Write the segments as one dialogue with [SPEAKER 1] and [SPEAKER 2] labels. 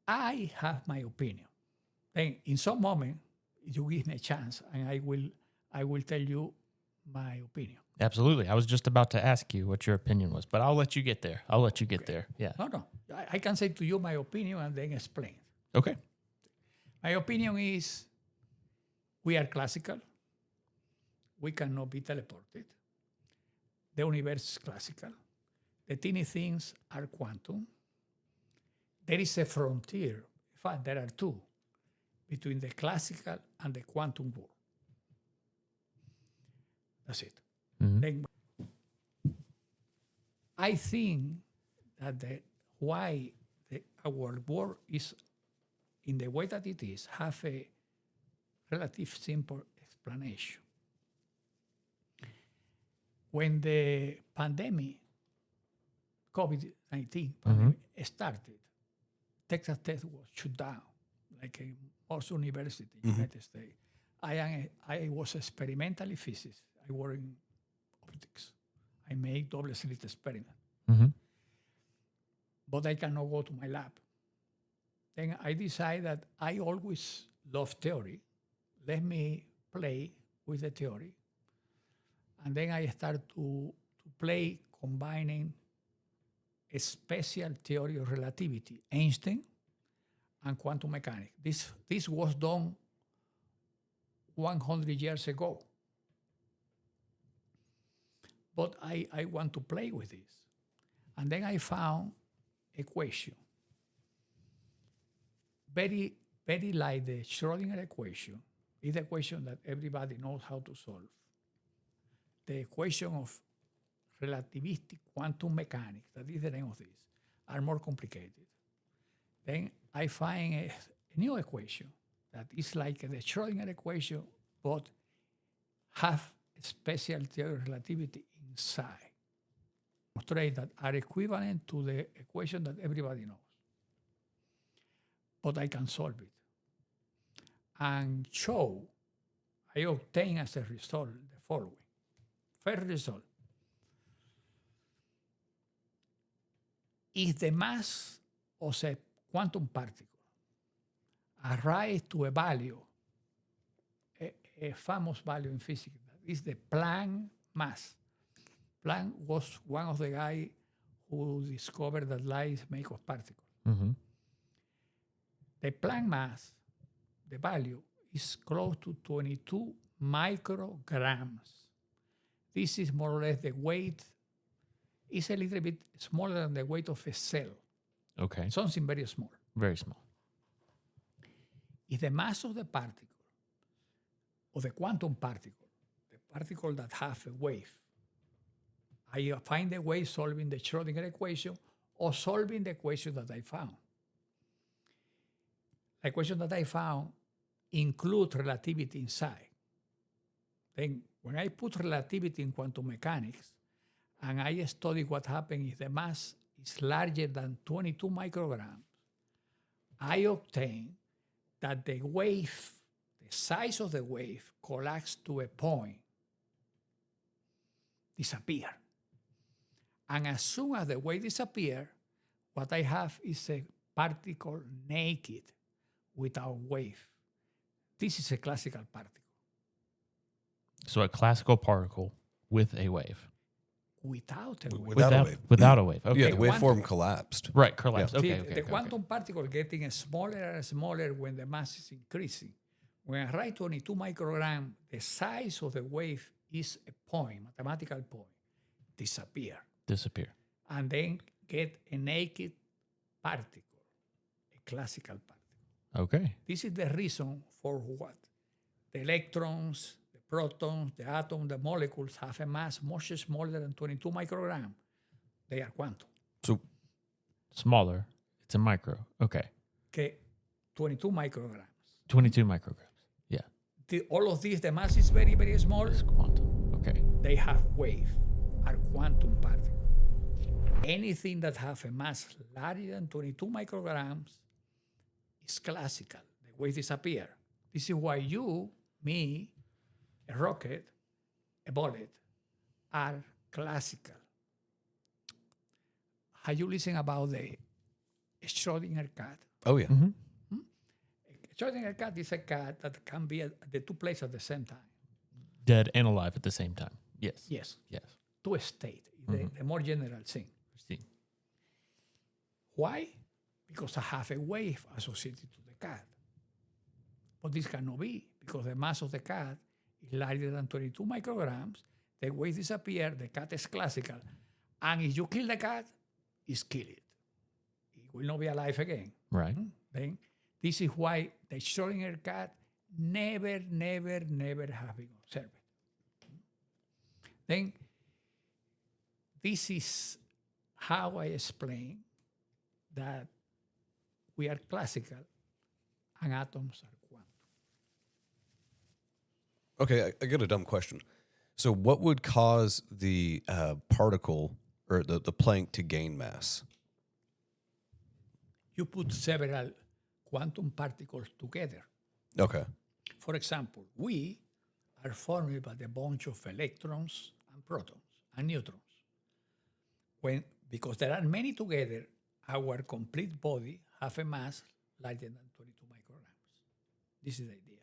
[SPEAKER 1] I have my opinion. Then in some moment, you give me a chance and I will tell you my opinion.
[SPEAKER 2] Absolutely. I was just about to ask you what your opinion was, but I'll let you get there. Yeah.
[SPEAKER 1] No. I can say to you my opinion and then explain.
[SPEAKER 2] Okay.
[SPEAKER 1] My opinion is we are classical. We cannot be teleported. The universe is classical. The tiny things are quantum. There is a frontier. In fact, there are two between the classical and the quantum world. That's it.
[SPEAKER 2] Mhm.
[SPEAKER 1] Then I think that why our world is in the way that it is have a relative simple explanation. When the pandemic, COVID-19 pandemic started, Texas Tech was shut down, like in most universities in the United States. I was experimentally physicist. I work in optics. I make double slit experiments.
[SPEAKER 2] Mhm.
[SPEAKER 1] But I cannot go to my lab. Then I decided that I always love theory. Let me play with the theory. And then I start to play combining a special theory of relativity, Einstein, and quantum mechanics. This was done 100 years ago. But I want to play with this. And then I found equation. Very, very like the Schrodinger equation. It's the equation that everybody knows how to solve. The equation of relativistic quantum mechanics, that is the name of this, are more complicated. Then I find a new equation that is like the Schrodinger equation, but have a special theory of relativity inside. Demonstrate that are equivalent to the equation that everybody knows. But I can solve it. And show, I obtain as a result the following. First result, if the mass of a quantum particle arrives to a value, a famous value in physics, that is the Planck mass. Planck was one of the guys who discovered that light is made of particles.
[SPEAKER 2] Mhm.
[SPEAKER 1] The Planck mass, the value, is close to 22 micrograms. This is more or less the weight. It's a little bit smaller than the weight of a cell.
[SPEAKER 2] Okay.
[SPEAKER 1] Something very small.
[SPEAKER 2] Very small.
[SPEAKER 1] If the mass of the particle, or the quantum particle, the particle that have a wave, I find the way solving the Schrodinger equation or solving the equation that I found. The equation that I found includes relativity inside. Then when I put relativity in quantum mechanics and I study what happens if the mass is larger than 22 micrograms, I obtain that the wave, the size of the wave collapses to a point, disappear. And as soon as the wave disappears, what I have is a particle naked without wave. This is a classical particle.
[SPEAKER 2] So a classical particle with a wave.
[SPEAKER 1] Without a wave.
[SPEAKER 3] Without a wave.
[SPEAKER 2] Without a wave. Okay.
[SPEAKER 3] Yeah, the
[SPEAKER 1] quantum-
[SPEAKER 3] waveform collapsed.
[SPEAKER 2] Right. Collapse.
[SPEAKER 1] See,
[SPEAKER 2] Okay.
[SPEAKER 1] the quantum particle getting smaller and smaller when the mass is increasing. When I write 22 microgram, the size of the wave is a point, mathematical point, disappear.
[SPEAKER 2] Disappear.
[SPEAKER 1] And then get a naked particle, a classical particle.
[SPEAKER 2] Okay.
[SPEAKER 1] This is the reason for what the electrons, the protons, the atoms, the molecules have a mass much smaller than 22 micrograms. They are quantum.
[SPEAKER 3] So
[SPEAKER 2] Smaller. It's a micro. Okay.
[SPEAKER 1] Okay, 22 micrograms.
[SPEAKER 2] 22 micrograms. Yeah.
[SPEAKER 1] All of these, the mass is very, very small.
[SPEAKER 2] It's quantum. Okay.
[SPEAKER 1] They have wave, are quantum particles. Anything that have a mass larger than 22 micrograms is classical. The wave disappear. This is why you, me, a rocket, a bullet are classical. Have you listened about the Schrodinger cat?
[SPEAKER 3] Oh, yeah.
[SPEAKER 1] Schrodinger cat is a cat that can be at the two places at the same time.
[SPEAKER 2] Dead and alive at the same time. Yes.
[SPEAKER 1] Yes,
[SPEAKER 2] Yes.
[SPEAKER 1] two state, the more general thing.
[SPEAKER 2] See.
[SPEAKER 1] Why? Because I have a wave associated to the cat. But this cannot be because the mass of the cat is larger than 22 micrograms. The wave disappears, the cat is classical. And if you kill the cat, it's killed. It will not be alive again.
[SPEAKER 2] Right.
[SPEAKER 1] Then this is why the Schrodinger cat never has been observed. Then this is how I explain that we are classical and atoms are quantum.
[SPEAKER 3] Okay, I got a dumb question. So what would cause the particle or the Planck to gain mass?
[SPEAKER 1] You put several quantum particles together.
[SPEAKER 3] Okay.
[SPEAKER 1] For example, we are formed by a bunch of electrons and protons and neutrons. Because there are many together, our complete body have a mass larger than 22 micrograms. This is the idea.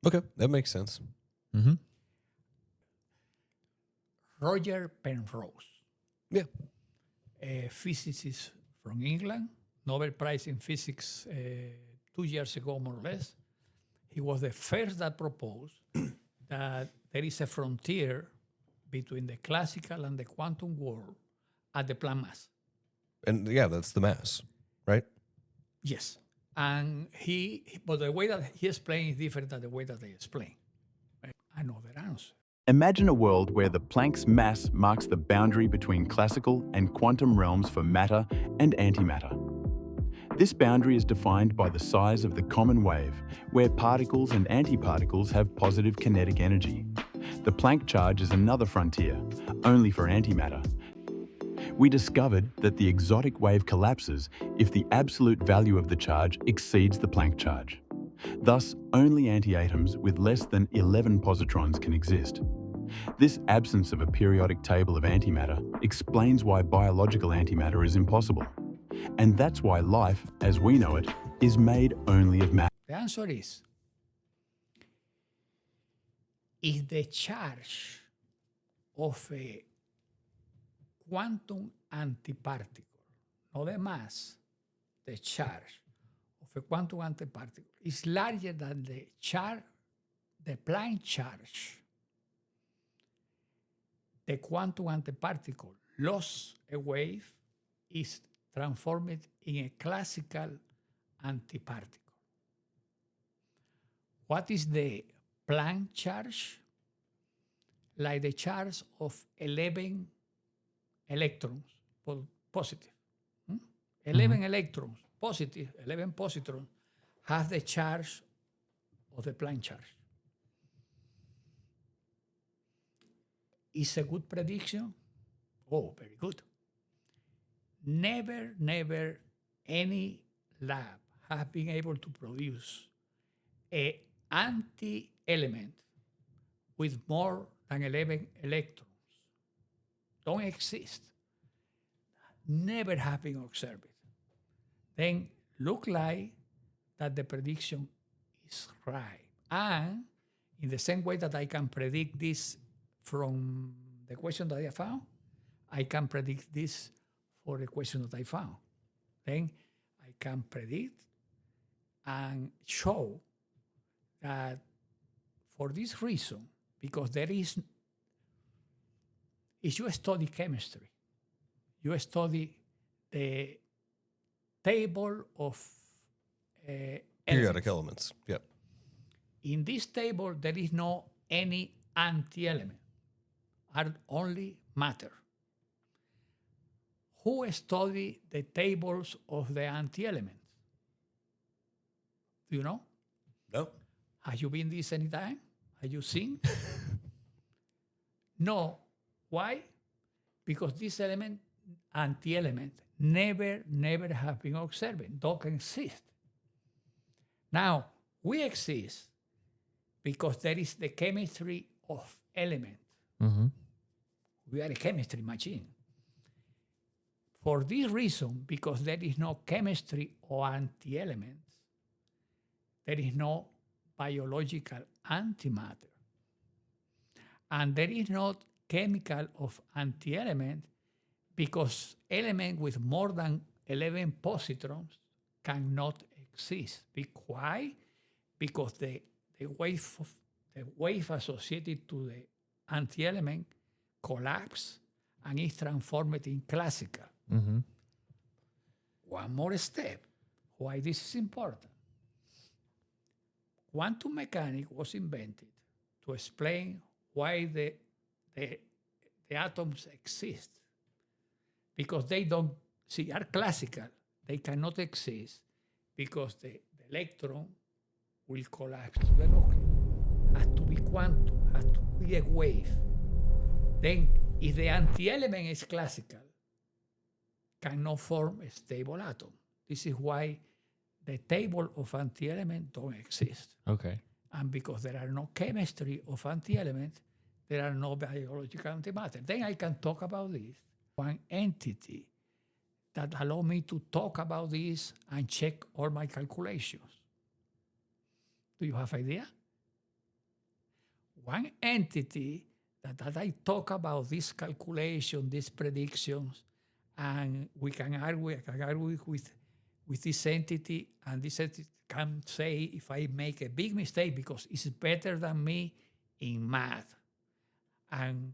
[SPEAKER 3] Okay, that makes sense.
[SPEAKER 2] Mm-hmm.
[SPEAKER 1] Roger Penrose,
[SPEAKER 3] Yeah.
[SPEAKER 1] a physicist from England, Nobel Prize in Physics 2 years ago, more or less. He was the first that proposed that there is a frontier between the classical and the quantum world at the Planck mass.
[SPEAKER 3] And yeah, that's the mass, right?
[SPEAKER 1] Yes. And but the way that he explained is different than the way that they explain. Another answer.
[SPEAKER 4] Imagine a world where the Planck's mass marks the boundary between classical and quantum realms for matter and antimatter. This boundary is defined by the size of the common wave, where particles and antiparticles have positive kinetic energy. The Planck charge is another frontier, only for antimatter. We discovered that the exotic wave collapses if the absolute value of the charge exceeds the Planck charge. Thus, only antiatoms with less than 11 positrons can exist. This absence of a periodic table of antimatter explains why biological antimatter is impossible. And that's why life, as we know it, is made only of matter.
[SPEAKER 1] The answer is the charge of a quantum antiparticle, not the mass, the charge of a quantum antiparticle is larger than the Planck charge, the quantum antiparticle lost a wave is transformed in a classical antiparticle. What is the Planck charge? Like the charge of 11 electrons, positive. 11 electrons, positive, 11 positrons, has the charge of the Planck charge. Is a good prediction? Oh, very good. Never any lab has been able to produce an anti-element with more than 11 electrons. Don't exist. Never have been observed. Then look like that the prediction is right. And in the same way that I can predict this from the question that I found, I can predict this for the question that I found. Then I can predict and show that for this reason, because if you study chemistry, you study the table of
[SPEAKER 3] Periodic elements. Yep.
[SPEAKER 1] In this table, there is no any anti-element, are only matter. Who study the tables of the anti-elements? Do you know?
[SPEAKER 3] No.
[SPEAKER 1] Have you been this anytime? Have you seen? No. Why? Because this element, anti-element, never have been observed, don't exist. Now, we exist because there is the chemistry of element.
[SPEAKER 2] Mm-hmm.
[SPEAKER 1] We are a chemistry machine. For this reason, because there is no chemistry or anti-elements, there is no biological antimatter. And there is not chemical of anti-element because element with more than 11 positrons cannot exist. Why? Because the wave associated to the anti-element collapse and is transformed in classical.
[SPEAKER 2] Mm-hmm.
[SPEAKER 1] One more step. Why this is important? Quantum mechanics was invented to explain why the atoms exist. Because they don't, are classical, they cannot exist because the electron will collapse to the nucleus. Has to be quantum, has to be a wave. Then, if the anti-element is classical, cannot form a stable atom. This is why the table of anti-element don't exist.
[SPEAKER 2] Okay.
[SPEAKER 1] And because there are no chemistry of anti-element, there are no biological antimatter. Then I can talk about this. One entity that allow me to talk about this and check all my calculations. Do you have idea? One entity that I talk about this calculation, these predictions, and we can argue, I can argue with this entity, and this entity can say if I make a big mistake because it's better than me in math, and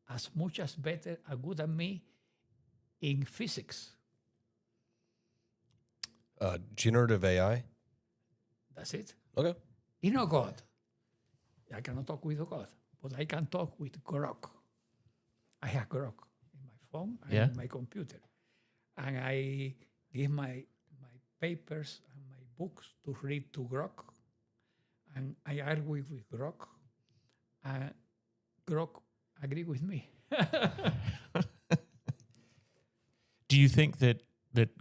[SPEAKER 1] as much as better or good than me in physics.
[SPEAKER 3] Generative AI.
[SPEAKER 1] That's it.
[SPEAKER 3] Okay.
[SPEAKER 1] You know God. I cannot talk with God, but I can talk with Grok. I have Grok in my phone and
[SPEAKER 2] Yeah.
[SPEAKER 1] in my computer. And I give my papers and my books to read to Grok. And I argue with Grok. And Grok agree with me.
[SPEAKER 2] Do you think that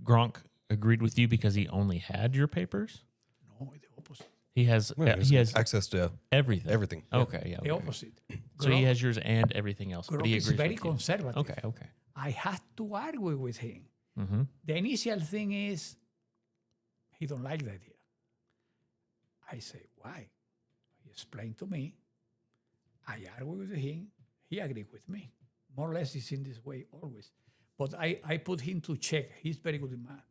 [SPEAKER 2] Gronk agreed with you because he only had your papers?
[SPEAKER 1] No, the opposite.
[SPEAKER 2] He has
[SPEAKER 3] He has access to
[SPEAKER 2] everything.
[SPEAKER 3] everything.
[SPEAKER 2] Okay, yeah.
[SPEAKER 1] The
[SPEAKER 2] Okay.
[SPEAKER 1] opposite.
[SPEAKER 2] So he has yours and everything else. But
[SPEAKER 1] Grok
[SPEAKER 2] he
[SPEAKER 1] is
[SPEAKER 2] agrees
[SPEAKER 1] very
[SPEAKER 2] with you.
[SPEAKER 1] conservative.
[SPEAKER 2] Okay, okay.
[SPEAKER 1] I had to argue with him.
[SPEAKER 2] Mm-hmm.
[SPEAKER 1] The initial thing is he don't like the idea. I say, why? He explained to me. I argue with him. He agreed with me. More or less it's in this way always. But I put him to check. He's very good in math.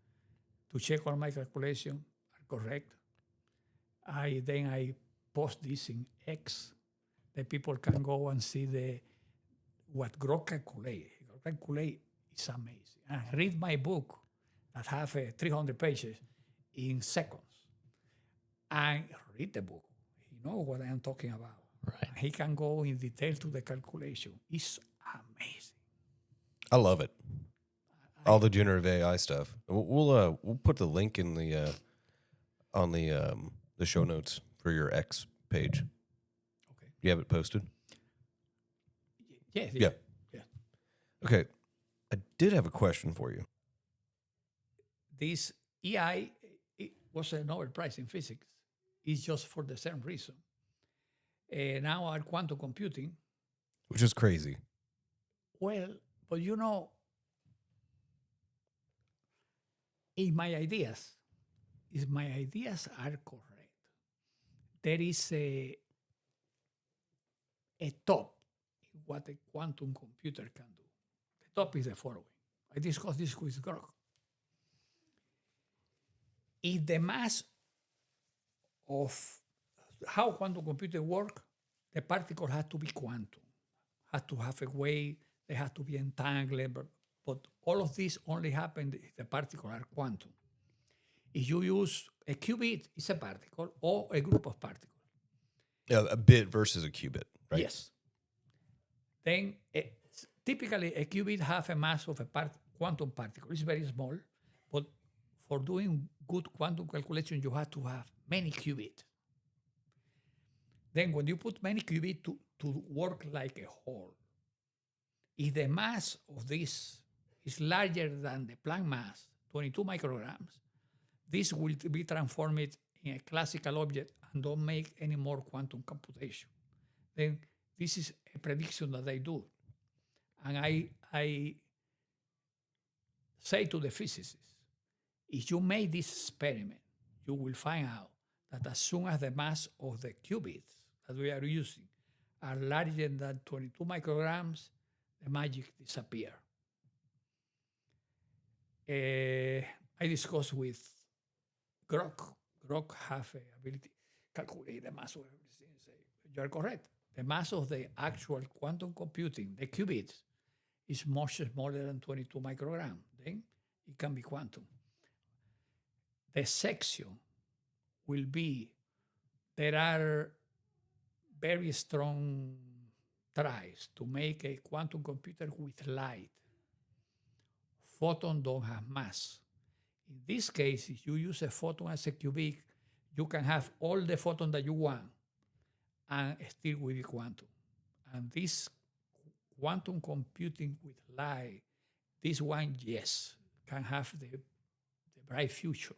[SPEAKER 1] To check all my calculations are correct. Then I post this in X. The people can go and see what Grok calculate. Grok calculate is amazing. And read my book that have 300 pages in seconds. And read the book. He knows what I am talking about.
[SPEAKER 2] Right.
[SPEAKER 1] And he can go in detail to the calculation. It's amazing.
[SPEAKER 3] I love it. All the generative AI stuff. We'll put the link in the on the show notes for your X page.
[SPEAKER 1] Okay.
[SPEAKER 3] You have it posted?
[SPEAKER 1] Yes.
[SPEAKER 3] Yeah.
[SPEAKER 1] Yeah.
[SPEAKER 3] Okay. I did have a question for you.
[SPEAKER 1] This EI it was a Nobel Prize in physics. It's just for the same reason. Now our quantum computing.
[SPEAKER 3] Which is crazy.
[SPEAKER 1] Well, but you know, in my ideas, if my ideas are correct, there is a top in what a quantum computer can do. The top is the following. I discussed this with Grok. If the mass of how quantum computers work, the particle has to be quantum, has to have a weight, they have to be entangled, but all of this only happens if the particles are quantum. If you use a qubit, it's a particle or a group of particles.
[SPEAKER 3] Yeah, a bit versus a qubit, right?
[SPEAKER 1] Yes. Then typically a qubit has a mass of a quantum particle. It's very small, but for doing good quantum calculation, you have to have many qubits. Then when you put many qubits to work like a whole, if the mass of this is larger than the Planck mass, 22 micrograms, this will be transformed in a classical object and don't make any more quantum computation. Then this is a prediction that I do. And I say to the physicists, if you make this experiment, you will find out that as soon as the mass of the qubits that we are using are larger than 22 micrograms, the magic disappears. I discussed with Grok. Grok have the ability to calculate the mass of everything. Say, you are correct. The mass of the actual quantum computing, the qubits, is much smaller than 22 micrograms. Then it can be quantum. The section will be, there are very strong tries to make a quantum computer with light. Photons don't have mass. In this case, if you use a photon as a qubit, you can have all the photons that you want and still will be quantum. And this quantum computing with light, this one, yes, can have the bright future.